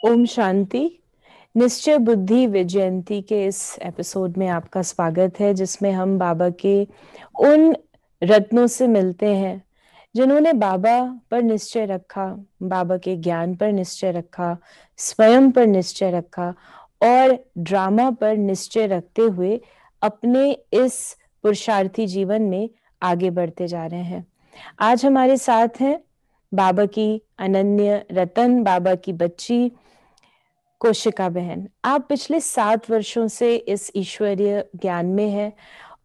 ओम शांति। निश्चय बुद्धि विजयंती के इस एपिसोड में आपका स्वागत है, जिसमें हम बाबा के उन रत्नों से मिलते हैं जिन्होंने बाबा पर निश्चय रखा, बाबा के ज्ञान पर निश्चय रखा, स्वयं पर निश्चय रखा और ड्रामा पर निश्चय रखते हुए अपने इस पुरुषार्थी जीवन में आगे बढ़ते जा रहे हैं। आज हमारे साथ हैं बाबा की अनन्य रतन, बाबा की बच्ची कोशिका बहन। आप पिछले 7 वर्षों से इस ईश्वरीय ज्ञान में हैं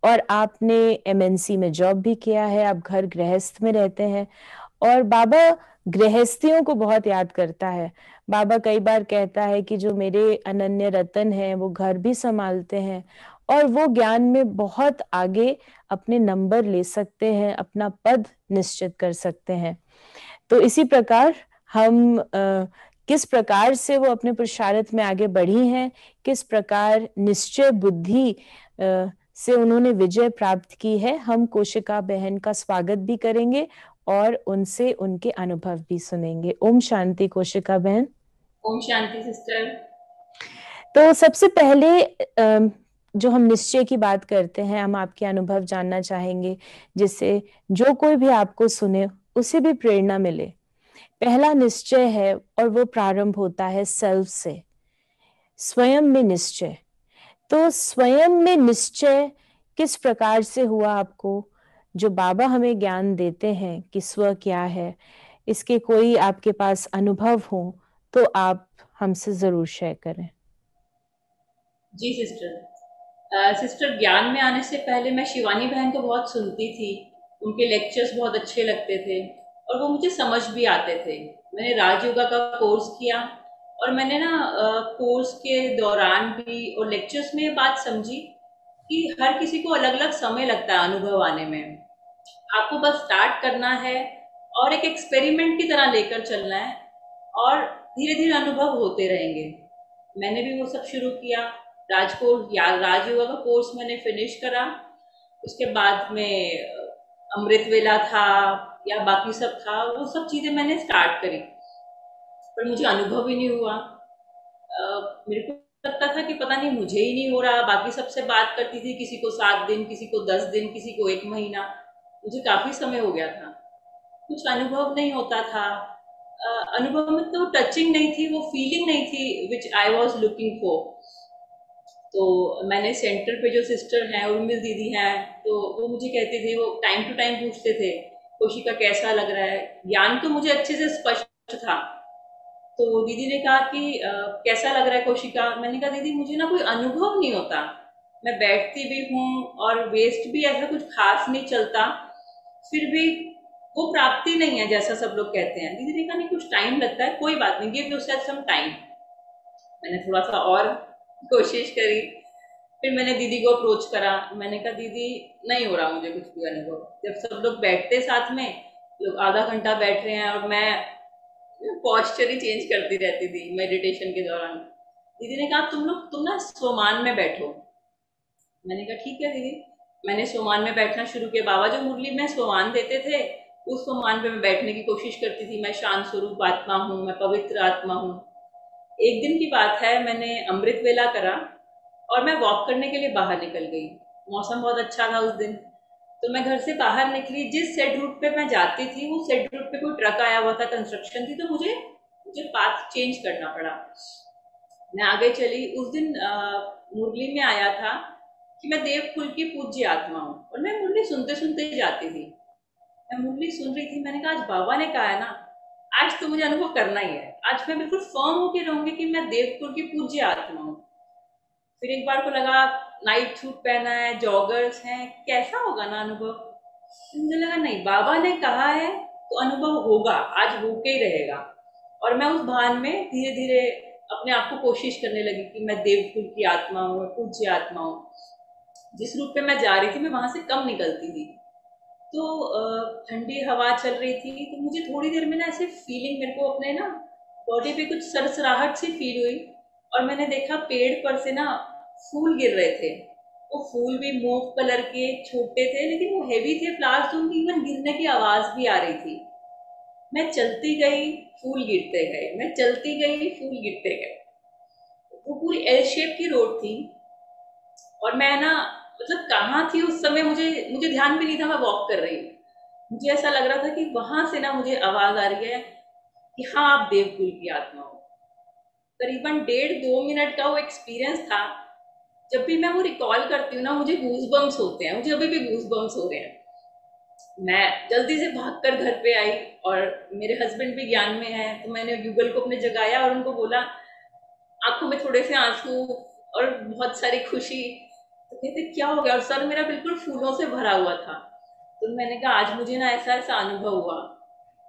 और आपने एमएनसी में जॉब भी किया है। आप घर गृहस्थ में रहते हैं और बाबा गृहस्थियों को बहुत याद करता है। बाबा कई बार कहता है कि जो मेरे अनन्य रतन हैं वो घर भी संभालते हैं और वो ज्ञान में बहुत आगे अपने नंबर ले सकते हैं, अपना पद निश्चित कर सकते हैं। तो इसी प्रकार हम किस प्रकार से वो अपने पुरुषार्थ में आगे बढ़ी हैं, किस प्रकार निश्चय बुद्धि से उन्होंने विजय प्राप्त की है, हम कोशिका बहन का स्वागत भी करेंगे और उनसे उनके अनुभव भी सुनेंगे। ओम शांति कोशिका बहन। ओम शांति सिस्टर। तो सबसे पहले जो हम निश्चय की बात करते हैं, हम आपके अनुभव जानना चाहेंगे, जिससे जो कोई भी आपको सुने उसे भी प्रेरणा मिले। पहला निश्चय है और वो प्रारंभ होता है सेल्फ से, स्वयं में निश्चय। तो स्वयं में निश्चय किस प्रकार से हुआ आपको, जो बाबा हमें ज्ञान देते हैं कि स्व क्या है, इसके कोई आपके पास अनुभव हो तो आप हमसे जरूर शेयर करें। जी सिस्टर। सिस्टर, ज्ञान में आने से पहले मैं शिवानी बहन को बहुत सुनती थी। उनके लेक्चर्स बहुत अच्छे लगते थे और वो मुझे समझ भी आते थे। मैंने राजयोगा का कोर्स किया और मैंने ना कोर्स के दौरान भी और लेक्चर्स में ये बात समझी कि हर किसी को अलग अलग समय लगता है अनुभव आने में। आपको बस स्टार्ट करना है और एक एक्सपेरिमेंट की तरह लेकर चलना है और धीरे धीरे अनुभव होते रहेंगे। मैंने भी वो सब शुरू किया। राजकोट या राजयोगा का कोर्स मैंने फिनिश करा। उसके बाद में अमृत वेला था या बाकी सब था, वो सब चीज़ें मैंने स्टार्ट करी, पर मुझे अनुभव ही नहीं हुआ। मेरे को लगता था कि पता नहीं मुझे ही नहीं हो रहा। बाकी सबसे बात करती थी, किसी को 7 दिन, किसी को 10 दिन, किसी को 1 महीना। मुझे काफ़ी समय हो गया था, कुछ अनुभव नहीं होता था। अनुभव में तो टचिंग नहीं थी, वो फीलिंग नहीं थी विच आई वॉज लुकिंग फॉर। तो मैंने सेंटर पे जो सिस्टर हैं उर्मिल दीदी हैं, तो वो मुझे कहते थे, वो टाइम टू टाइम पूछते थे कोशिका कैसा लग रहा है। ज्ञान तो मुझे अच्छे से स्पष्ट था। तो दीदी ने कहा कि कैसा लग रहा है कोशिका। मैंने कहा दीदी मुझे ना कोई अनुभव नहीं होता। मैं बैठती भी हूँ और वेस्ट भी ऐसा कुछ खास नहीं चलता, फिर भी वो प्राप्ति नहीं है जैसा सब लोग कहते हैं। दीदी ने कहा नहीं, कुछ टाइम लगता है, कोई बात नहीं, गिव योरसेल्फ सम टाइम। मैंने थोड़ा सा और कोशिश करी। फिर मैंने दीदी को अप्रोच करा। मैंने कहा दीदी नहीं हो रहा मुझे कुछ भी अनुभव। जब सब लोग बैठते साथ में, लोग आधा घंटा बैठ रहे हैं और मैं पॉस्चर ही चेंज करती रहती थी मेडिटेशन के दौरान। दीदी ने कहा तुम ना सोमान में बैठो। मैंने कहा ठीक है दीदी। मैंने सोमान में बैठना शुरू किया। बाबा जो मुरली में सोमान देते थे, उस सोमान पे मैं बैठने की कोशिश करती थी। मैं शांत स्वरूप आत्मा हूँ, मैं पवित्र आत्मा हूँ। एक दिन की बात है, मैंने अमृत वेला करा और मैं वॉक करने के लिए बाहर निकल गई। मौसम बहुत अच्छा था उस दिन। तो मैं घर से बाहर निकली, जिस सेड रूट पे मैं जाती थी वो सेड रूट पे कोई ट्रक आया हुआ था, कंस्ट्रक्शन थी, तो मुझे मुझे पाथ चेंज करना पड़ा। मैं आगे चली। उस दिन मुरली में आया था कि मैं देवकुल की पूज्य आत्मा हूँ, और मैं मुरली सुनते सुनते ही जाती थी। मैं मुरली सुन रही थी। मैंने कहा आज बाबा ने कहा है ना, आज तो मुझे अनुभव करना ही है। आज मैं बिल्कुल फर्म होके रहूंगी कि मैं देवकुल की पूज्य आत्मा हूँ। फिर एक बार को लगा नाइट सूट पहना है, जॉगर्स हैं, कैसा होगा ना अनुभव। फिर मुझे लगा नहीं, बाबा ने कहा है तो अनुभव होगा, आज होके ही रहेगा। और मैं उस भान में धीरे धीरे अपने आप को कोशिश करने लगी कि मैं देवकुल की आत्मा हूँ, मैं पूज्य आत्मा हूँ। जिस रूप पे मैं जा रही थी मैं वहां से कम निकलती थी। तो ठंडी हवा चल रही थी, तो मुझे थोड़ी देर में ना ऐसे फीलिंग, मेरे को अपने ना बॉडी पे कुछ सरसराहट सी फील हुई। और मैंने देखा पेड़ पर से ना फूल गिर रहे थे। वो फूल भी मूव कलर के छोटे थे, लेकिन वो हेवी थे फ्लावर्स, तो उनकी इवन गिरने की आवाज भी आ रही थी। मैं चलती गई, फूल गिरते गए, मैं चलती गई, फूल गिरते गए। वो पूरी एल शेप की रोड थी, और मैं ना, मतलब कहाँ थी उस समय, मुझे मुझे ध्यान भी नहीं था मैं वॉक कर रही हूँ। मुझे ऐसा लग रहा था कि वहां से ना मुझे आवाज आ रही है कि हाँ, आप देवकुल की आत्मा हो। करीबन 1.5-2 मिनट का वो एक्सपीरियंस था। जब भी मैं वो रिकॉल करती हूँ ना, मुझे गूज बम्स होते हैं, मुझे अभी भी गूज बम्स हो रहे हैं। मैं जल्दी से भागकर घर पे आई, और मेरे हस्बैंड भी ज्ञान में है, तो मैंने गूगल को अपने जगाया और उनको बोला, आंखों में थोड़े से आंसू और बहुत सारी खुशी। तो कहते क्या हो गया, और सर मेरा बिल्कुल फूलों से भरा हुआ था। तो मैंने कहा आज मुझे ना ऐसा ऐसा अनुभव हुआ।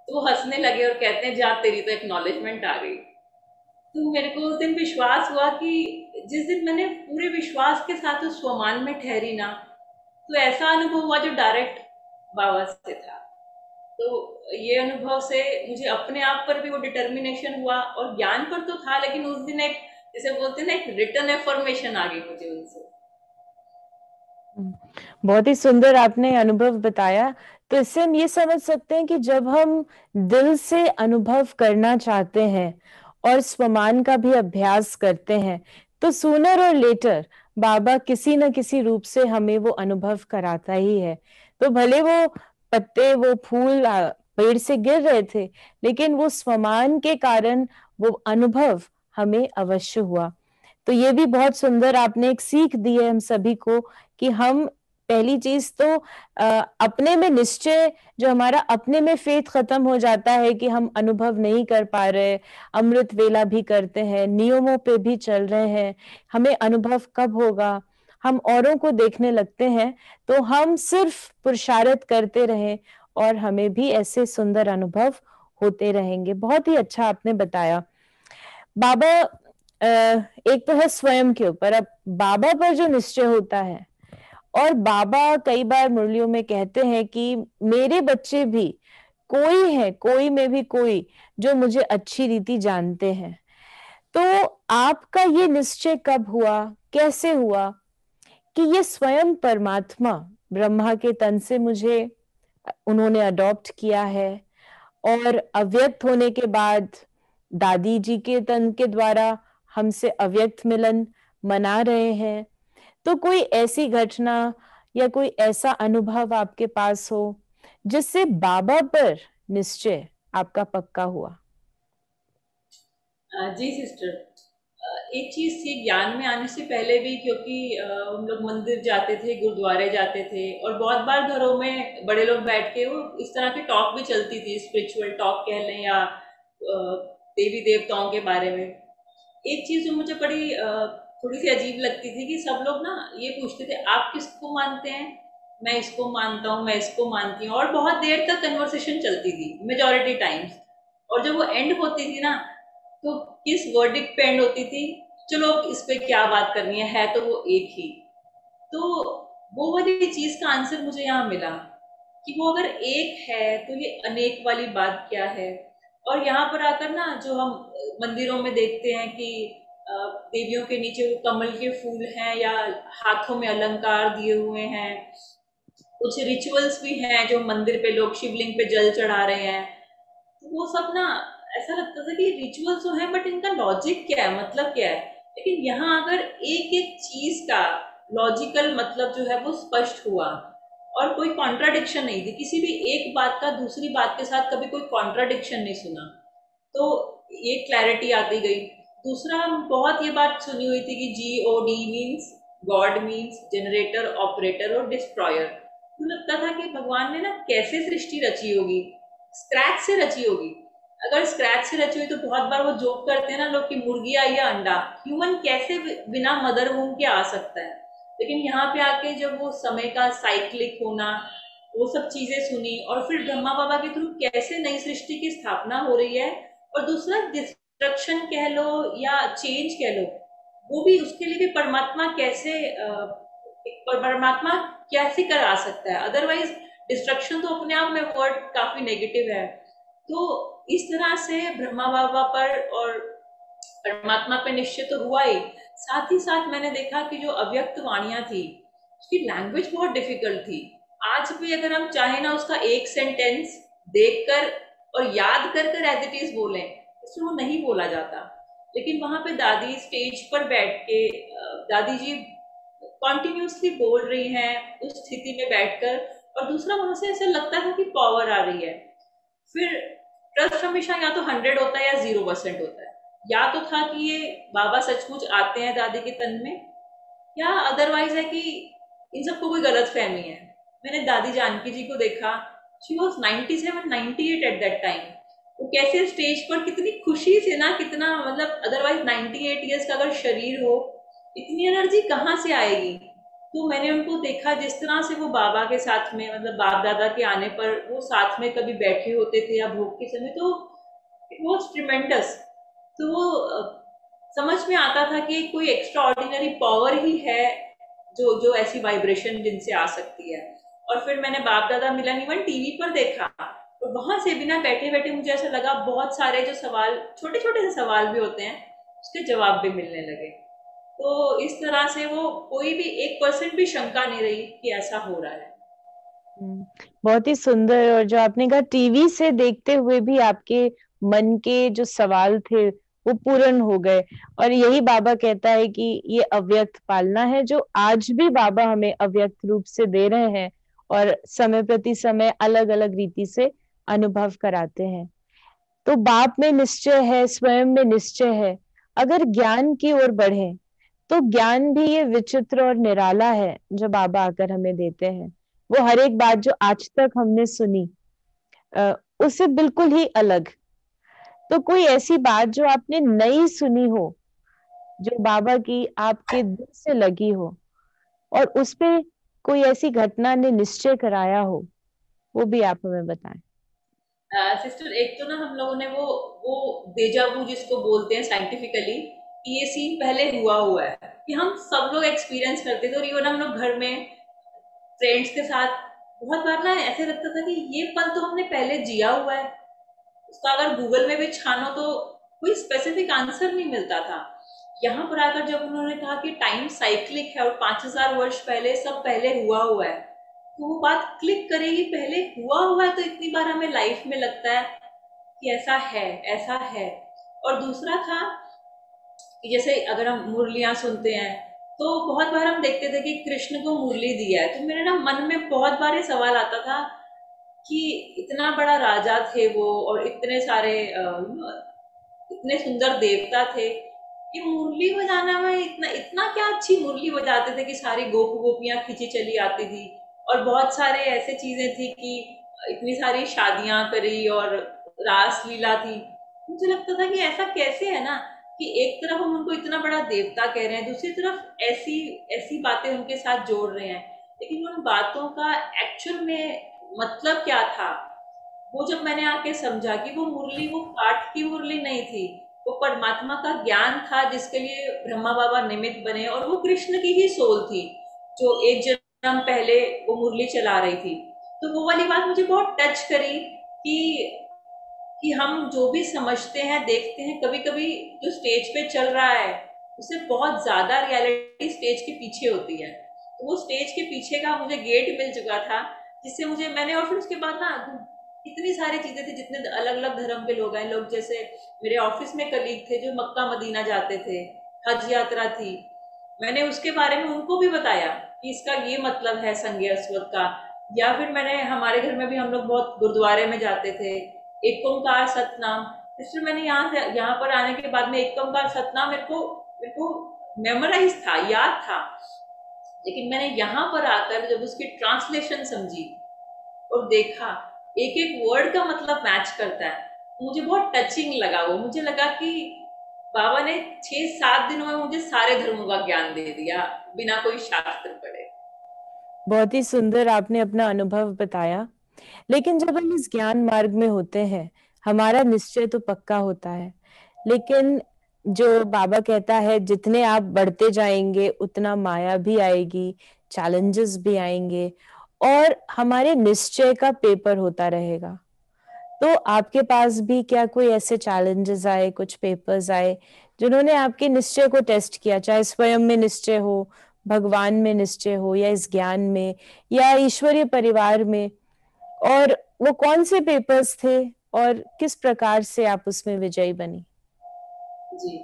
तो वो हंसने लगे और कहते हैं जा, तेरी तो एक्नॉलेजमेंट आ गई। तो मेरे को उस दिन विश्वास हुआ कि जिस दिन मैंने पूरे विश्वास के साथ उस स्वमान में ठहरी ना, तो ऐसा अनुभव हुआ जो डायरेक्ट बाबा से था। तो ये अनुभव से मुझे अपने आप पर भी वो डिटर्मिनेशन हुआ, और ज्ञान पर तो था, लेकिन उस दिन एक, जैसे बोलते हैं ना, एक रिटर्न एफर्मेशन आ गई मुझे उनसे। बहुत ही सुंदर आपने अनुभव बताया। तो इससे हम ये समझ सकते हैं कि जब हम दिल से अनुभव करना चाहते हैं और स्वमान का भी अभ्यास करते हैं, तो सूनर और लेटर बाबा किसी न किसी रूप से हमें वो अनुभव कराता ही है। तो भले वो पत्ते, वो फूल पेड़ से गिर रहे थे, लेकिन वो स्वमान के कारण वो अनुभव हमें अवश्य हुआ। तो ये भी बहुत सुंदर आपने एक सीख दी है हम सभी को कि हम पहली चीज तो अपने में निश्चय, जो हमारा अपने में फेथ खत्म हो जाता है कि हम अनुभव नहीं कर पा रहे, अमृत वेला भी करते हैं, नियमों पे भी चल रहे हैं, हमें अनुभव कब होगा, हम औरों को देखने लगते हैं, तो हम सिर्फ पुरुषार्थ करते रहें और हमें भी ऐसे सुंदर अनुभव होते रहेंगे। बहुत ही अच्छा आपने बताया। बाबा एक तो है स्वयं के ऊपर, अब बाबा पर जो निश्चय होता है, और बाबा कई बार मुरलियों में कहते हैं कि मेरे बच्चे भी कोई है, कोई में भी कोई जो मुझे अच्छी रीति जानते हैं। तो आपका ये निश्चय कब हुआ, कैसे हुआ कि ये स्वयं परमात्मा ब्रह्मा के तन से मुझे उन्होंने अडॉप्ट किया है, और अव्यक्त होने के बाद दादी जी के तन के द्वारा हमसे अव्यक्त मिलन मना रहे हैं। तो कोई ऐसी घटना या कोई ऐसा अनुभव आपके पास हो जिससे बाबा पर निश्चय आपका पक्का हुआ? जी सिस्टर, एक चीज थी ज्ञान में आने से पहले भी, क्योंकि हम लोग मंदिर जाते थे, गुरुद्वारे जाते थे, और बहुत बार घरों में बड़े लोग बैठ के वो इस तरह की टॉक भी चलती थी, स्पिरिचुअल टॉक कह लें, या देवी देवताओं के बारे में। एक चीज जो मुझे बड़ी थोड़ी सी अजीब लगती थी कि सब लोग ना ये पूछते थे, आप किसको मानते हैं? मैं इसको मानता हूँ, मैं इसको मानती हूँ, और बहुत देर तक कन्वर्सेशन चलती थी मेजोरिटी टाइम्स। और जब वो एंड होती थी ना, तो किस वर्डिक्ट पे एंड होती थी, चलो अब इस पे क्या बात करनी है तो वो एक ही। तो वो वाली चीज का आंसर मुझे यहाँ मिला कि वो अगर एक है तो ये अनेक वाली बात क्या है। और यहाँ पर आकर ना, जो हम मंदिरों में देखते हैं कि देवियों के नीचे वो कमल के फूल हैं, या हाथों में अलंकार दिए हुए हैं, कुछ रिचुअल्स भी हैं जो मंदिर पे लोग शिवलिंग पे जल चढ़ा रहे हैं। तो वो सब ना, ऐसा लगता था कि रिचुअल्स तो है, बट इनका लॉजिक क्या है, मतलब क्या है। लेकिन यहाँ अगर एक एक चीज का लॉजिकल मतलब जो है वो स्पष्ट हुआ, और कोई कॉन्ट्राडिक्शन नहीं थी, किसी भी एक बात का दूसरी बात के साथ कभी कोई कॉन्ट्राडिक्शन नहीं सुना। तो ये क्लैरिटी आती गई। दूसरा, बहुत ये बात सुनी हुई थी कि GOD means God, means generator, operator और डिस्ट्रॉयर। तो लगता था कि भगवान ने ना कैसे सृष्टि रची होगी, स्क्रैच से रची होगी। अगर स्क्रैच से रची हुई तो बहुत बार वो जोक करते हैं ना लोग कि मुर्गी आई या अंडा, ह्यूमन कैसे बिना मदर वूम के आ सकता है। लेकिन यहाँ पे आके जब वो समय का साइक्लिक होना, वो सब चीजें सुनी, और फिर ब्रह्मा बाबा के थ्रू कैसे नई सृष्टि की स्थापना हो रही है, और दूसरा डिस्ट्रक्शन कह लो या चेंज कह लो, वो भी उसके लिए भी परमात्मा कैसे परमात्मा कैसे करा सकता है। अदरवाइज डिस्ट्रक्शन तो अपने आप में वर्ड काफी नेगेटिव है। तो इस तरह से ब्रह्मा बाबा पर और परमात्मा पे निश्चय तो हुआ ही, साथ ही साथ मैंने देखा कि जो अव्यक्त वाणियां थी, उसकी लैंग्वेज बहुत डिफिकल्ट थी। आज भी अगर हम चाहे ना उसका एक सेंटेंस देखकर और याद कर कर एज इट इज बोलें, इसमें वो नहीं बोला जाता। लेकिन वहां पे दादी स्टेज पर बैठ के दादी जी कॉन्टिन्यूसली बोल रही हैं उस स्थिति में बैठकर, और दूसरा वहां से ऐसा लगता था कि पावर आ रही है। फिर ट्रस्ट हमेशा या तो 100 होता है या 0% होता है। या तो था कि ये बाबा सचमुच आते हैं दादी के तन में, या अदरवाइज है कि इन सबको कोई गलत फहमी है। मैंने दादी जानकी जी को देखा, she was 97 98 at that time. वो कैसे स्टेज पर कितनी खुशी से ना, कितना मतलब अदरवाइज 98 ईयर्स का अगर शरीर हो, इतनी एनर्जी कहाँ से आएगी। तो मैंने उनको देखा जिस तरह से वो बाबा के साथ में, मतलब बाप दादा के आने पर वो साथ में कभी बैठे होते थे या भोग के समय, तो इट वॉज ट्रिमेंडस। तो वो समझ में आता था कि कोई एक्स्ट्रा ऑर्डिनरी पावर ही है जो जो ऐसी वाइब्रेशन जिनसे आ सकती है। और फिर मैंने बाप दादा मिलन इवन टीवी पर देखा, तो वहां से बिना बैठे बैठे मुझे ऐसा लगा बहुत सारे जो सवाल, छोटे छोटे से सवाल भी होते हैं, उसके जवाब भी मिलने लगे। तो इस तरह से वो कोई भी 1% भी शंका नहीं रही कि ऐसा हो रहा है। बहुत ही सुंदर। और जो आपने कहा टीवी से देखते हुए भी आपके मन के जो सवाल थे वो पूर्ण हो गए, और यही बाबा कहता है कि ये अव्यक्त पालना है जो आज भी बाबा हमें अव्यक्त रूप से दे रहे हैं, और समय प्रति समय अलग अलग रीति से अनुभव कराते हैं। तो बाप में निश्चय है, स्वयं में निश्चय है। अगर ज्ञान की ओर बढ़े तो ज्ञान भी ये विचित्र और निराला है जो बाबा आकर हमें देते हैं। वो हर एक बात जो आज तक हमने सुनी अ, उससे बिल्कुल ही अलग। तो कोई ऐसी बात जो आपने नई सुनी हो, जो बाबा की आपके दिल से लगी हो, और उस पे कोई ऐसी घटना ने निश्चय कराया हो, वो भी आप हमें बताएं। सिस्टर, एक तो ना हम लोगों ने वो डेजावू जिसको बोलते हैं साइंटिफिकली, कि ये सीन पहले हुआ है, कि हम सब लोग एक्सपीरियंस करते थे। और इवन हम लोग घर में फ्रेंड्स के साथ बहुत बार ना ऐसे लगता था कि ये पल तो हमने पहले जिया हुआ है। उसका अगर गूगल में भी छानो तो कोई स्पेसिफिक आंसर नहीं मिलता था। यहाँ पर आकर जब उन्होंने कहा कि टाइम साइक्लिक है और 5000 वर्ष पहले सब पहले हुआ है, तो वो बात क्लिक करेगी। पहले हुआ है तो इतनी बार हमें लाइफ में लगता है कि ऐसा है, ऐसा है। और दूसरा था कि जैसे अगर हम मुरलियां सुनते हैं, तो बहुत बार हम देखते थे कि कृष्ण को मुरली दिया है, तो मेरे ना मन में बहुत बार ये सवाल आता था कि इतना बड़ा राजा थे वो, और इतने सारे इतने सुंदर देवता थे, कि मुरली बजाना में इतना इतना क्या अच्छी मुरली बजाते थे कि सारी गोपियां खींची चली आती थी। और बहुत सारे ऐसे चीजें थी कि इतनी सारी शादियां करी और रास लीला थी। मुझे लगता था कि ऐसा कैसे है ना, कि एक तरफ हम उनको इतना बड़ा देवता कह रहे हैं, दूसरी तरफ ऐसी ऐसी बातें उनके साथ जोड़ रहे हैं, लेकिन उन बातों का एक्चुअल में मतलब क्या था, वो जब मैंने आके समझा कि वो मुरली वो काठ की मुरली नहीं थी, वो परमात्मा का ज्ञान था जिसके लिए ब्रह्मा बाबा निमित्त बने, और वो कृष्ण की ही सोल थी जो एक जन्म पहले वो मुरली चला रही थी। तो वो वाली बात मुझे बहुत टच करी कि हम जो भी समझते हैं देखते हैं, कभी कभी जो स्टेज पे चल रहा है उससे बहुत ज्यादा रियलिटी स्टेज के पीछे होती है। तो वो स्टेज के पीछे का मुझे गेट मिल चुका था, जिससे मुझे मैंने, और फिर उसके बाद ना इतनी सारी चीजें थी, जितने अलग अलग धर्म के लोग हैं, लोग जैसे मेरे ऑफिस में कलीग थे जो मक्का मदीना जाते थे, हज यात्रा थी, मैंने उसके बारे में उनको भी बताया कि इसका ये मतलब है संज्ञा अस्वत का। या फिर मैंने, हमारे घर में भी हम लोग बहुत गुरुद्वारे में जाते थे, एक ओंकार सतनाम। इसलिए मैंने यहाँ से यहाँ पर आने के बाद में एक ओंकार सतनाम मेरे को मेमोराइज था, याद था। लेकिन मैंने यहाँ पर आकर जब उसकी ट्रांसलेशन समझी और देखा एक एक वर्ड का मतलब मैच करता है, तो मुझे बहुत टचिंग लगा। वो मुझे लगा कि बाबा ने 6-7 दिनों में मुझे सारे धर्मों का ज्ञान दे दिया बिना कोई शास्त्र पढ़े। बहुत ही सुंदर आपने अपना अनुभव बताया। लेकिन जब हम इस ज्ञान मार्ग में होते हैं, हमारा निश्चय तो पक्का होता है, लेकिन जो बाबा कहता है जितने आप बढ़ते जाएंगे उतना माया भी आएगी, चैलेंजेस भी आएंगे, और हमारे निश्चय का पेपर होता रहेगा। तो आपके पास भी क्या कोई ऐसे चैलेंजेस आए, कुछ पेपर्स आए जिन्होंने आपके निश्चय को टेस्ट किया, चाहे स्वयं में निश्चय हो, भगवान में निश्चय हो, या इस ज्ञान में, या ईश्वरीय परिवार में? और वो कौन से पेपर्स थे, और किस प्रकार से आप उसमें विजयी बनी? जी।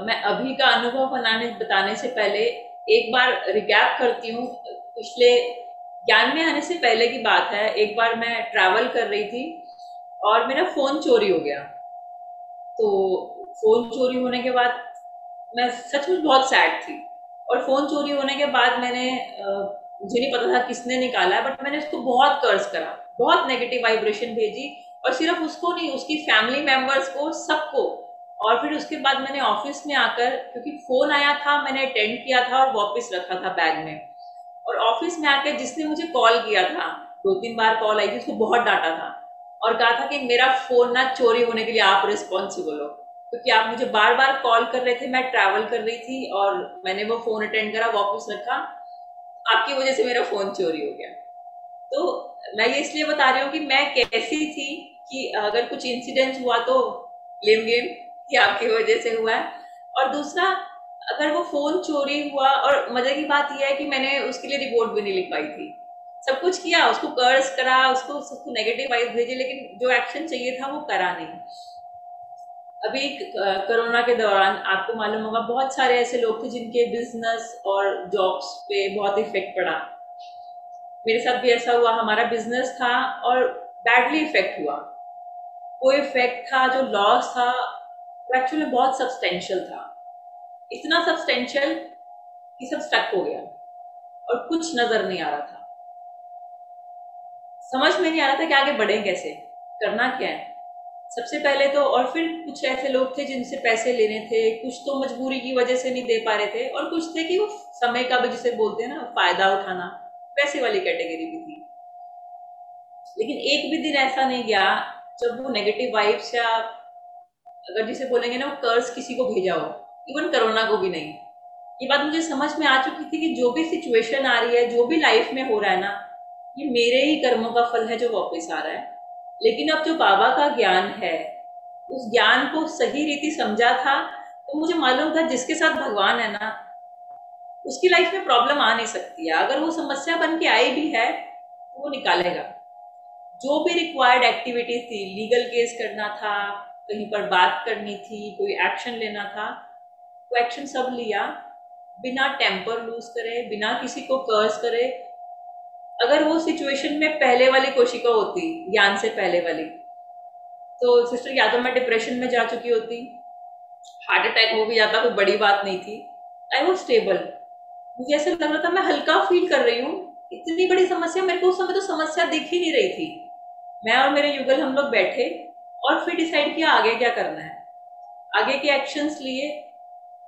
मैं अभी का अनुभव बताने से पहले एक बार रिकैप करती हूँ। पिछले ज्ञान में आने से पहले की बात है। एक बार मैं ट्रैवल कर रही थी और मेरा फ़ोन चोरी हो गया। तो फ़ोन चोरी होने के बाद मैं सचमुच बहुत सैड थी। और फ़ोन चोरी होने के बाद मुझे नहीं पता था किसने निकाला है, बट मैंने उसको बहुत कर्स करा, बहुत नेगेटिव वाइब्रेशन भेजी। और सिर्फ उसको नहीं, उसकी फैमिली मेंबर्स को, सबको। और फिर उसके बाद मैंने ऑफिस में आकर, क्योंकि फ़ोन आया था, मैंने अटेंड किया था और वापस रखा था बैग में। और ऑफिस में आके जिसने मुझे कॉल किया था, 2-3 बार कॉल आई थी, उसको बहुत डांटा था और कहा था कि मेरा फोन ना चोरी होने के लिए आप रिस्पॉन्सिबल हो, क्योंकि आप मुझे बार बार कॉल कर रहे थे, मैं ट्रैवल कर रही थी और मैंने वो फोन अटेंड करा, वापस रखा, आपकी वजह से मेरा फोन चोरी हो गया। तो मैं ये इसलिए बता रही हूँ कि मैं कैसी थी, कि अगर कुछ इंसिडेंट हुआ तो ब्लेम गेम कि आपकी वजह से हुआ है। और दूसरा, अगर वो फोन चोरी हुआ, और मजे की बात यह है कि मैंने उसके लिए रिपोर्ट भी नहीं लिख पाई थी। सब कुछ किया, उसको कर्स करा, उसको नेगेटिव वाइब भेजे, लेकिन जो एक्शन चाहिए था वो करा नहीं। अभी कोरोना के दौरान आपको मालूम होगा, बहुत सारे ऐसे लोग थे जिनके बिजनेस और जॉब्स पे बहुत इफेक्ट पड़ा। मेरे साथ भी ऐसा हुआ, हमारा बिजनेस था और बैडली इफेक्ट हुआ। वो इफेक्ट था, जो लॉस था, वो एक्चुअली बहुत सब्सटेंशियल था। इतना सब्सटेंशियल कि सब स्टक हो गया और कुछ नजर नहीं आ रहा था। समझ में नहीं आ रहा था कि आगे बढ़े कैसे, करना क्या है। सबसे पहले तो, और फिर कुछ ऐसे लोग थे जिनसे पैसे लेने थे, कुछ तो मजबूरी की वजह से नहीं दे पा रहे थे, और कुछ थे कि वो समय का भी, जिसे बोलते हैं ना, फायदा उठाना, वैसे वाली कैटेगरी भी थी। लेकिन एक भी दिन ऐसा नहीं गया जब वो नेगेटिव वाइब्स, या अगर जिसे बोलेंगे ना, वो कर्ज किसी को भेजा हो, इवन कोरोना को भी नहीं। ये बात मुझे समझ में आ चुकी थी कि जो भी सिचुएशन आ रही है, जो भी लाइफ में हो रहा है ना, ये मेरे ही कर्मों का फल है जो वापस आ रहा है। लेकिन अब जो बाबा का ज्ञान है, उस ज्ञान को सही रीति समझा था, तो मुझे मालूम था जिसके साथ भगवान है ना, उसकी लाइफ में प्रॉब्लम आ नहीं सकती है। अगर वो समस्या बन के आई भी है तो वो निकालेगा। जो भी रिक्वायर्ड एक्टिविटीज थी, लीगल केस करना था, कहीं पर बात करनी थी, कोई एक्शन लेना था, वो एक्शन सब लिया, बिना टेम्पर लूज करे, बिना किसी को कर्ज करे। अगर वो सिचुएशन में पहले वाली कोशिका होती, ज्ञान से पहले वाली, तो सिस्टर या तो मैं डिप्रेशन में जा चुकी होती, हार्ट अटैक हो भी जाता, कोई बड़ी बात नहीं थी। I was stable. मुझे ऐसा लग रहा था मैं हल्का फील कर रही हूँ। इतनी बड़ी समस्या, मेरे को उस समय तो समस्या दिख ही नहीं रही थी। मैं और मेरे युगल हम लोग बैठे और फिर डिसाइड किया आगे क्या करना है। आगे के एक्शंस लिए।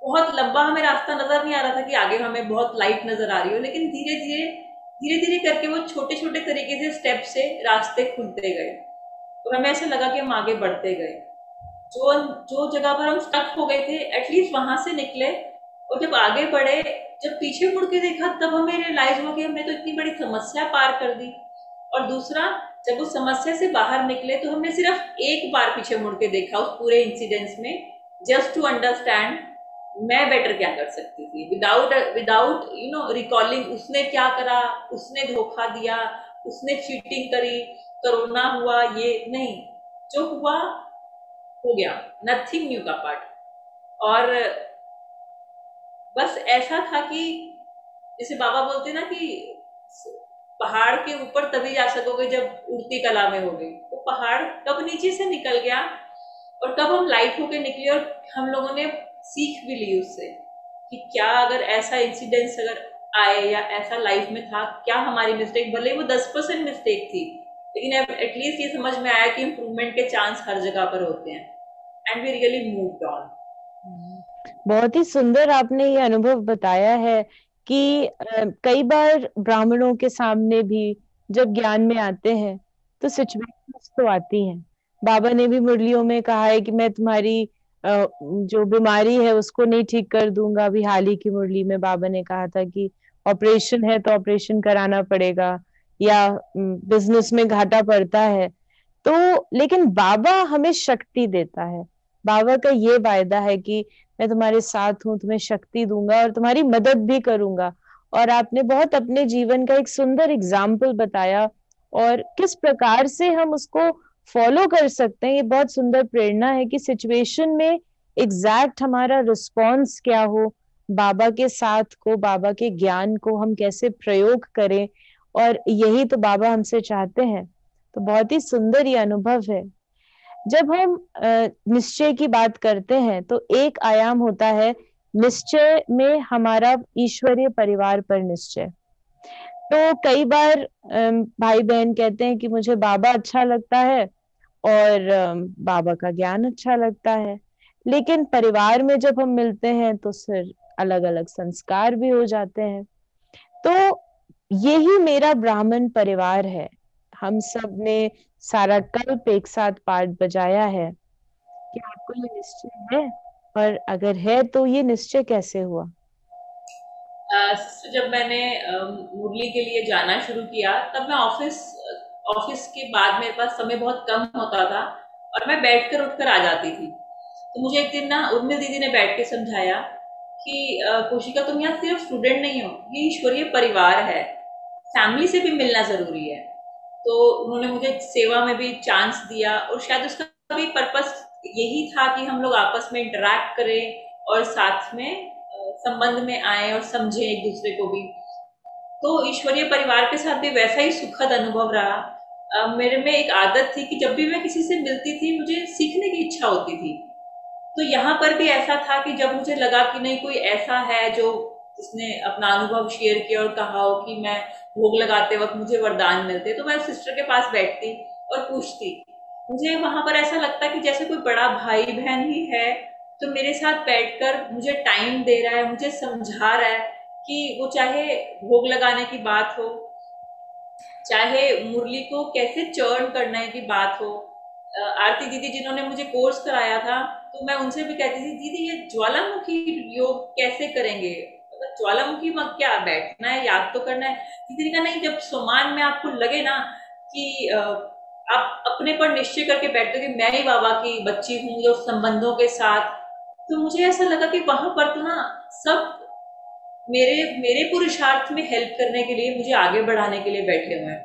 बहुत लंबा हमें रास्ता नजर नहीं आ रहा था कि आगे हमें बहुत लाइट नजर आ रही हो, लेकिन धीरे धीरे करके वो छोटे छोटे तरीके से, स्टेप से रास्ते खुलते गए और हमें ऐसा लगा कि हम आगे बढ़ते गए। जो जो जगह पर हम स्टक हो गए थे, एटलीस्ट वहां से निकले। और जब आगे बढ़े, जब पीछे मुड़ के देखा, तब हमें रियलाइज हुआ कि हमने तो इतनी बड़ी समस्या पार कर दी। और दूसरा, जब उस समस्या से बाहर निकले तो हमने सिर्फ एक बार पीछे मुड़ के देखा उस पूरे इंसिडेंस में, जस्ट टू अंडरस्टैंड मैं बेटर क्या कर सकती थी, विदाउट विदाउट रिकॉलिंग उसने क्या करा, उसने धोखा दिया, उसने चीटिंग करी, कोरोना हुआ, ये नहीं। जो हुआ हो गया, नथिंग न्यू का पार्ट। और बस ऐसा था कि जैसे बाबा बोलते ना कि पहाड़ के ऊपर तभी जा सकोगे जब उड़ती कला में होगे। तो पहाड़ कब नीचे से निकल गया और कब हम लाइट होके निकले, और हम लोगों ने सीख भी ली उससे कि क्या अगर ऐसा इंसिडेंस अगर आए या ऐसा लाइफ में था, क्या हमारी मिस्टेक, भले वो 10% मिस्टेक थी, लेकिन अब एटलीस्ट ये समझ में आया कि इम्प्रूवमेंट के चांस हर जगह पर होते हैं। And we really moved on. बहुत ही सुंदर आपने ये अनुभव बताया है कि कई बार ब्राह्मणों के सामने भी जब ज्ञान में आते हैं तो सिचुएशंस तो आती हैं। बाबा ने भी मुरलियों में कहा है कि मैं तुम्हारी जो बीमारी है उसको नहीं ठीक कर दूंगा। अभी हाल ही की मुरली में बाबा ने कहा था कि ऑपरेशन है तो ऑपरेशन कराना पड़ेगा, या बिजनेस में घाटा पड़ता है तो, लेकिन बाबा हमें शक्ति देता है। बाबा का ये वायदा है कि मैं तुम्हारे साथ हूँ, तुम्हें शक्ति दूंगा और तुम्हारी मदद भी करूंगा। और आपने बहुत अपने जीवन का एक सुंदर एग्जाम्पल बताया और किस प्रकार से हम उसको फॉलो कर सकते हैं। ये बहुत सुंदर प्रेरणा है कि सिचुएशन में एग्जैक्ट हमारा रिस्पॉन्स क्या हो, बाबा के साथ को, बाबा के ज्ञान को हम कैसे प्रयोग करें, और यही तो बाबा हमसे चाहते हैं। तो बहुत ही सुंदर ये अनुभव है। जब हम निश्चय की बात करते हैं तो एक आयाम होता है निश्चय में हमारा ईश्वरीय परिवार पर निश्चय। तो कई बार भाई बहन कहते हैं कि मुझे बाबा अच्छा लगता है और बाबा का ज्ञान अच्छा लगता है, लेकिन परिवार में जब हम मिलते हैं तो फिर अलग अलग संस्कार भी हो जाते हैं। तो यही मेरा ब्राह्मण परिवार है। हम सब ने सारा कल्प एक साथ पाठ बजाया है। क्या आपको ये निश्चय है? और अगर है तो ये निश्चय कैसे हुआ? जब मैंने मुरली के लिए जाना शुरू किया, तब मैं ऑफिस ऑफिस के बाद मेरे पास समय बहुत कम होता था और मैं बैठकर उठकर आ जाती थी। तो मुझे एक दिन ना उर्मिल दीदी ने बैठ के समझाया कि कोशिका, तुम यहाँ सिर्फ स्टूडेंट नहीं हो, ये ईश्वरीय परिवार है, फैमिली से भी मिलना जरूरी है। तो उन्होंने मुझे सेवा में भी चांस दिया और शायद उसका भी पर्पस यही था कि हम लोग आपस में इंटरेक्ट करें और साथ में संबंध में आए और समझें एक दूसरे को भी। तो ईश्वरीय परिवार के साथ भी वैसा ही सुखद अनुभव रहा। मेरे में एक आदत थी कि जब भी मैं किसी से मिलती थी मुझे सीखने की इच्छा होती थी। तो यहाँ पर भी ऐसा था कि जब मुझे लगा कि नहीं, कोई ऐसा है जो जिसने अपना अनुभव शेयर किया और कहा हो कि मैं भोग लगाते वक्त मुझे वरदान मिलते, तो मैं सिस्टर के पास बैठती और पूछती। मुझे वहां पर ऐसा लगता कि जैसे कोई बड़ा भाई बहन ही है, तो मेरे साथ बैठकर मुझे टाइम दे रहा है, मुझे समझा रहा है कि वो चाहे भोग लगाने की बात हो, चाहे मुरली को कैसे चर्न करने की बात हो। आरती दीदी जिन्होंने मुझे कोर्स कराया था, तो मैं उनसे भी कहती थी, दीदी ये ज्वालामुखी योग कैसे करेंगे, मतलब ज्वालामुखी में क्या बैठना है, याद तो करना है। दीदी ने कहा नहीं, जब सुमान में आपको लगे ना कि आप अपने पर निश्चय करके बैठते हो कि मैं ही बाबा की बच्ची हूँ जो संबंधों के साथ, तो मुझे ऐसा लगा कि वहां पर तो ना सब मेरे मेरे पुरुषार्थ में हेल्प करने के लिए, मुझे आगे बढ़ाने के लिए बैठे हुए हैं।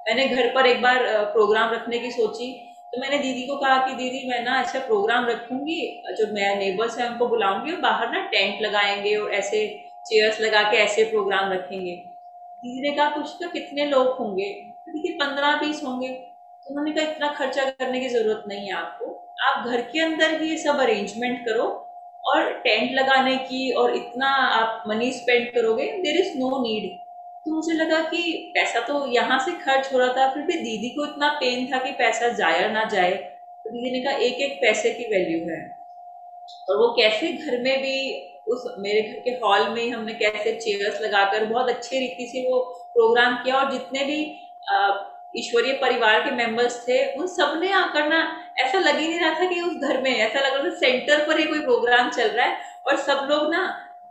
मैंने घर पर एक बार प्रोग्राम रखने की सोची, तो मैंने दीदी को कहा कि दीदी मैं ना ऐसा प्रोग्राम रखूंगी, जो मेरे नेबर्स हैं उनको बुलाऊंगी और बाहर ना टेंट लगाएंगे और ऐसे चेयर्स लगा के ऐसे प्रोग्राम रखेंगे। दीदी ने कहा कुछ तो कितने लोग होंगे? दीदी 15-20 होंगे। तो उन्होंने कहा इतना खर्चा करने की जरूरत नहीं है आपको, आप घर के अंदर ही ये सब अरेंजमेंट करो, और टेंट लगाने की और इतना आप मनी स्पेंड करोगे, देर इज नो नीड। तो मुझे लगा कि पैसा तो यहाँ से खर्च हो रहा था, फिर भी दीदी को इतना पेन था कि पैसा जाया ना जाए। तो दीदी ने कहा एक एक पैसे की वैल्यू है। और वो कैसे घर में भी, उस मेरे घर के हॉल में ही हमने कैसे चेयर्स लगाकर बहुत अच्छे रीति से वो प्रोग्राम किया, और जितने भी ईश्वरीय परिवार के मेंबर्स थे उन सब ने आकर ना, ऐसा लग ही नहीं रहा था कि उस घर में, ऐसा लग रहा था सेंटर पर ही कोई प्रोग्राम चल रहा है। और सब लोग ना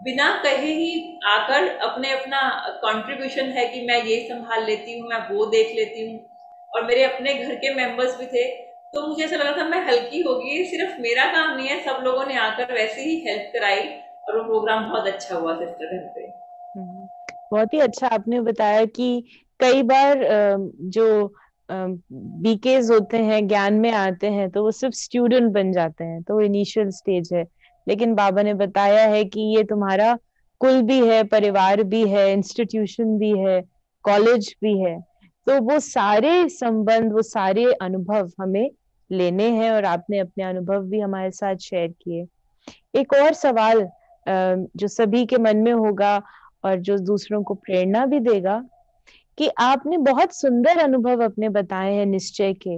बिना कहे ही आकर अपने अपना कंट्रीब्यूशन है कि मैं ये संभाल लेती हूँ, मैं वो देख लेती हूँ। और मेरे अपने घर के मेंबर्स भी थे। तो मुझे ऐसा लगा था मैं हल्की हो गई, सिर्फ मेरा काम नहीं है, सब लोगों ने आकर वैसे ही हेल्प कराई और वो प्रोग्राम बहुत अच्छा हुआ सिस्टर घर पे। हम्म, बहुत ही अच्छा आपने बताया कि कई बार जो बीकेज होते हैं, ज्ञान में आते हैं, तो वो सिर्फ स्टूडेंट बन जाते हैं, तो वो इनिशियल स्टेज है। लेकिन बाबा ने बताया है कि ये तुम्हारा कुल भी है, परिवार भी है, इंस्टीट्यूशन भी है, कॉलेज भी है। तो वो सारे संबंध, वो सारे अनुभव हमें लेने हैं, और आपने अपने अनुभव भी हमारे साथ शेयर किए। एक और सवाल जो सभी के मन में होगा और जो दूसरों को प्रेरणा भी देगा, कि आपने बहुत सुंदर अनुभव अपने बताए हैं निश्चय के,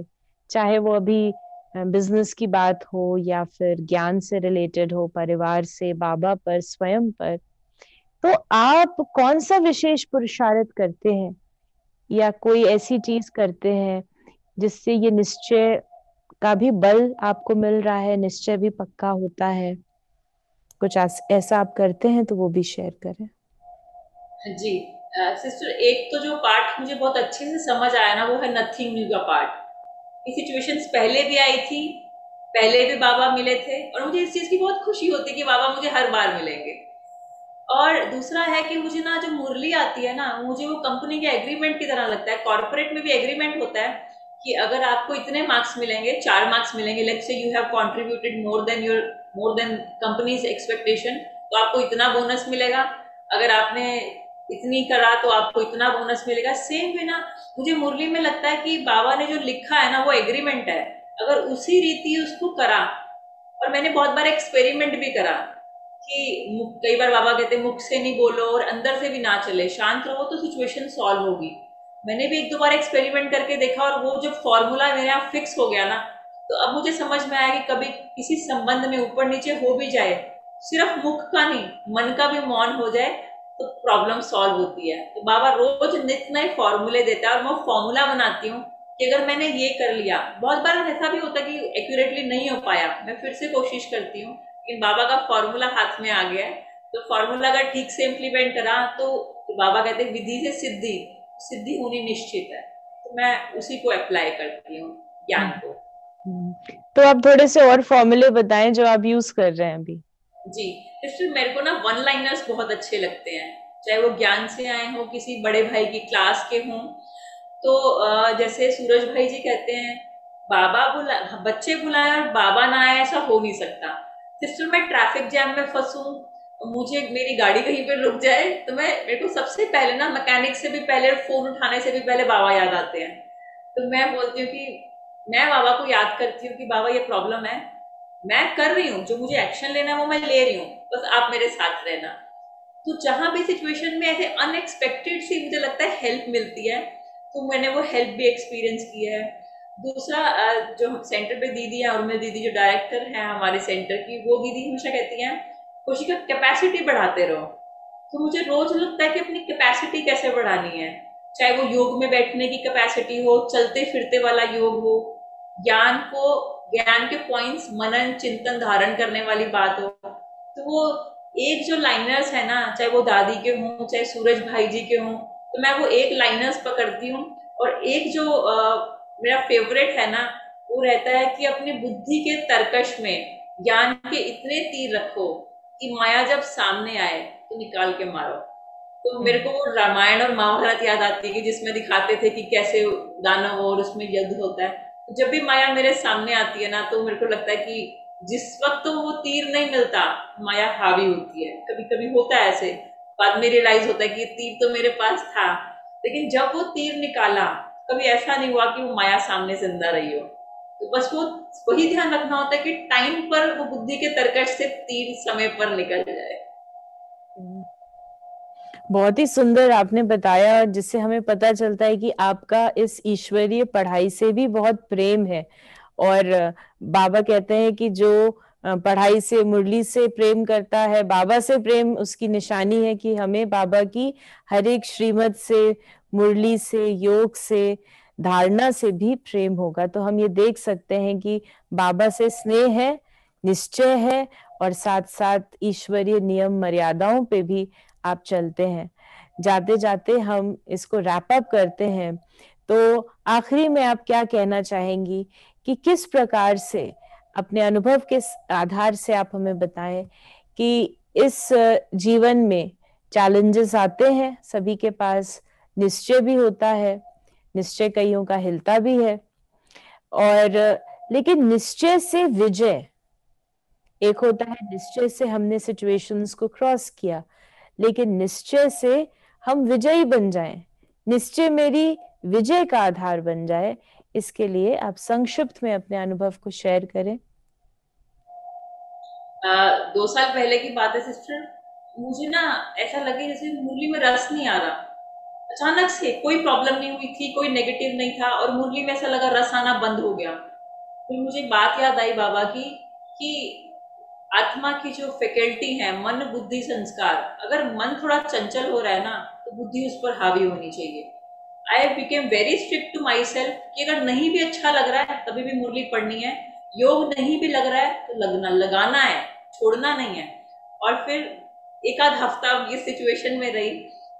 चाहे वो अभी बिजनेस की बात हो या फिर ज्ञान से रिलेटेड हो, परिवार से, बाबा पर, स्वयं पर। तो आप कौन सा विशेष पुरुषार्थ करते हैं, या कोई ऐसी चीज करते हैं जिससे ये निश्चय का भी बल आपको मिल रहा है, निश्चय भी पक्का होता है? कुछ ऐसा आप करते हैं तो वो भी शेयर करें। जी सिस्टर, एक तो जो पार्ट मुझे बहुत अच्छे से समझ आया ना, वो है नथिंग न्यू का पार्ट। ये सिचुएशंस पहले भी आई थी, पहले भी बाबा मिले थे और मुझे इस चीज की बहुत खुशी होती है कि बाबा मुझे हर बार मिलेंगे। और दूसरा है कि मुझे ना जो मुरली आती है ना, मुझे वो कंपनी के एग्रीमेंट की तरह लगता है, कॉर्पोरेट में भी एग्रीमेंट होता है, कि अगर आपको इतने मार्क्स मिलेंगे, 4 मार्क्स मिलेंगे, let's say you have contributed more than companies expectation, तो आपको इतना बोनस मिलेगा। अगर आपने इतनी करा तो आपको इतना बोनस मिलेगा। सेम है ना, मुझे मुरली में लगता है कि बाबा ने जो लिखा है ना वो एग्रीमेंट है, अगर उसी रीति उसको करा। और मैंने बहुत बार एक्सपेरिमेंट भी करा कि कई बार बाबा कहते हैं मुख से नहीं बोलो और अंदर से भी ना चले, शांत रहो तो सिचुएशन सॉल्व होगी। मैंने भी एक दो बार एक्सपेरिमेंट करके देखा और वो जब फॉर्मूला मेरे यहाँ फिक्स हो गया ना, तो अब मुझे समझ में आया कि कभी किसी संबंध में ऊपर नीचे हो भी जाए, सिर्फ मुख का नहीं मन का भी मौन हो जाए तो प्रॉब्लम सॉल्व होती है। तो बाबा रोज नित नए फॉर्मूले देता है और मैं फॉर्मूला बनाती हूँ कि अगर मैंने ये कर लिया, बहुत बार ऐसा भी होता है कि एक्यूरेटली नहीं हो पाया, मैं फिर से कोशिश करती हूँ, लेकिन बाबा का फॉर्मूला हाथ में आ गया है। तो फॉर्मूला अगर ठीक से इम्प्लीमेंट करा तो बाबा कहते हैं विधि से सिद्धि, सिद्धि होनी निश्चित है। तो मैं उसी को अप्लाई करती हूँ, ज्ञान को। तो आप थोड़े से और फॉर्मूले बताएं जो आप यूज कर रहे हैं अभी। जी, इसलिए मेरे को ना वन लाइनर्स बहुत अच्छे लगते हैं, चाहे वो ज्ञान से आए हों, किसी बड़े भाई की क्लास के हों। तो जैसे सूरज भाई जी कहते हैं, बाबा बुला बच्चे बुलाए और बाबा ना आए ऐसा हो नहीं सकता। सिस्टर मैं ट्रैफिक जैम में फंसूं, मुझे मेरी गाड़ी कहीं पे रुक जाए, तो मेरे को सबसे पहले ना मैकेनिक से भी पहले, फोन उठाने से भी पहले बाबा याद आते हैं। तो मैं बोलती हूँ कि मैं बाबा को याद करती हूँ कि बाबा ये प्रॉब्लम है, मैं कर रही हूँ, जो मुझे एक्शन लेना है वो मैं ले रही हूँ, बस आप मेरे साथ रहना। तो जहां भी सिचुएशन में ऐसे अनएक्सपेक्टेड सी मुझे लगता है हेल्प मिलती है, तो मैंने वो हेल्प भी एक्सपीरियंस की है। दूसरा जो सेंटर पे दीदी है, उर्मिला दीदी जो डायरेक्टर है हमारे सेंटर की, वो दीदी हमेशा कहती हैं खुशी का कैपेसिटी बढ़ाते रहो। तो मुझे रोज लगता है कि अपनी कैपेसिटी कैसे बढ़ानी है, चाहे वो योग में बैठने की कैपेसिटी हो, चलते फिरते वाला योग हो, ज्ञान को, ज्ञान के पॉइंट्स मनन चिंतन धारण करने वाली बात हो। तो वो एक जो लाइनर्स है ना, चाहे वो दादी के हों चाहे सूरज भाई जी के हों, तो मैं वो एक लाइनर्स पकड़ती हूँ। और एक जो मेरा फेवरेट है ना, वो रहता है कि अपनी बुद्धि के तर्कश में ज्ञान के इतने तीर रखो कि माया जब सामने आए तो निकाल के मारो। तो मेरे को वो रामायण और महाभारत याद आती है कि जिसमें दिखाते थे कि कैसे दानव और उसमें युद्ध होता है। तो जब भी माया मेरे सामने आती है ना, तो मेरे को लगता है कि जिस वक्त तो वो तीर नहीं मिलता, माया हावी होती है। कभी कभी होता है ऐसे, बाद में रियलाइज होता है कि तीर तो मेरे पास था, लेकिन जब वो तीर निकाला, कभी ऐसा नहीं हुआ कि वो माया सामने जिंदा रही हो। तो बस वो वही ध्यान रखना होता है कि टाइम पर वो बुद्धि के तरकश से तीर समय पर निकल जाए। बहुत ही सुंदर आपने बताया, जिससे हमें पता चलता है कि आपका इस ईश्वरीय पढ़ाई से भी बहुत प्रेम है। और बाबा कहते हैं कि जो पढ़ाई से, मुरली से प्रेम करता है, बाबा से प्रेम उसकी निशानी है कि हमें बाबा की हर एक श्रीमत से, मुरली से, योग से, धारणा से भी प्रेम होगा। तो हम ये देख सकते हैं कि बाबा से स्नेह है, निश्चय है, और साथ साथ ईश्वरीय नियम मर्यादाओं पे भी आप चलते हैं। जाते जाते हम इसको रैप अप करते हैं, तो आखिरी में आप क्या कहना चाहेंगी कि किस प्रकार से, अपने अनुभव के आधार से आप हमें बताएं कि इस जीवन में चैलेंजेस आते हैं, सभी के पास निश्चय भी होता है, निश्चय कईयों का हिलता भी है, और लेकिन निश्चय से विजय एक होता है। निश्चय से हमने सिचुएशंस को क्रॉस किया, लेकिन निश्चय से हम विजयी बन जाएं, निश्चय मेरी विजय का आधार बन जाए, इसके लिए आप संक्षिप्त में अपने अनुभव को शेयर करें। 2 साल पहले की बात है सिस्टर, मुझे ना ऐसा लगे जैसे मुरली में रस नहीं आ रहा। अचानक से कोई प्रॉब्लम नहीं हुई थी, कोई नेगेटिव नहीं था, और मुरली में ऐसा लगा रस आना बंद हो गया। फिर मुझे बात याद आई बाबा की कि आत्मा की जो फैकल्टी है, मन बुद्धि संस्कार, अगर मन थोड़ा चंचल हो रहा है ना, तो बुद्धि उस पर हावी होनी चाहिए। I became very strict to myself कि अगर नहीं भी अच्छा लग रहा है तभी भी मुरली पढ़नी है, योग नहीं भी लग रहा है तो लगना लगाना है, छोड़ना नहीं है। और फिर एक आध हफ्ता ये सिचुएशन में रही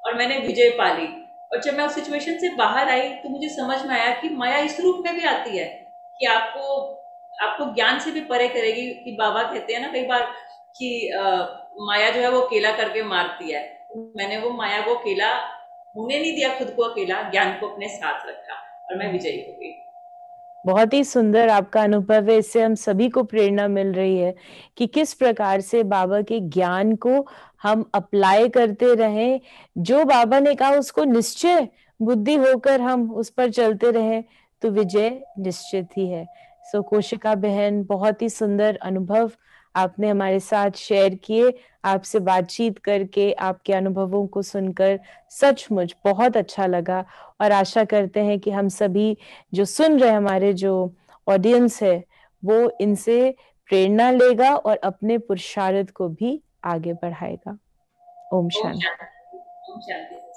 और मैंने विजय पा ली। और जब मैं उस सिचुएशन से बाहर आई तो मुझे समझ में आया कि माया इस रूप में भी आती है कि आपको आपको ज्ञान से भी परे करेगी। कि बाबा कहते हैं ना कई बार कि माया जो है वो अकेला करके मारती है। मैंने वो माया को अकेला होने नहीं दिया, खुद को अकेला, ज्ञान को अपने साथ रखा और मैं विजयी हो गई। बहुत ही सुंदर आपका अनुभव है। इससे हम सभी को प्रेरणा मिल रही है कि किस प्रकार से बाबा के ज्ञान को हम अप्लाई करते रहें। जो बाबा ने कहा उसको निश्चय बुद्धि होकर हम उस पर चलते रहें तो विजय निश्चित ही है। सो कोशिका बहन, बहुत ही सुंदर अनुभव आपने हमारे साथ शेयर किए। आपसे बातचीत करके, आपके अनुभवों को सुनकर सचमुच बहुत अच्छा लगा। और आशा करते हैं कि हम सभी जो सुन रहे हमारे जो ऑडियंस है वो इनसे प्रेरणा लेगा और अपने पुरुषार्थ को भी आगे बढ़ाएगा। ओम ओम शांति। शांति। ओम शांति।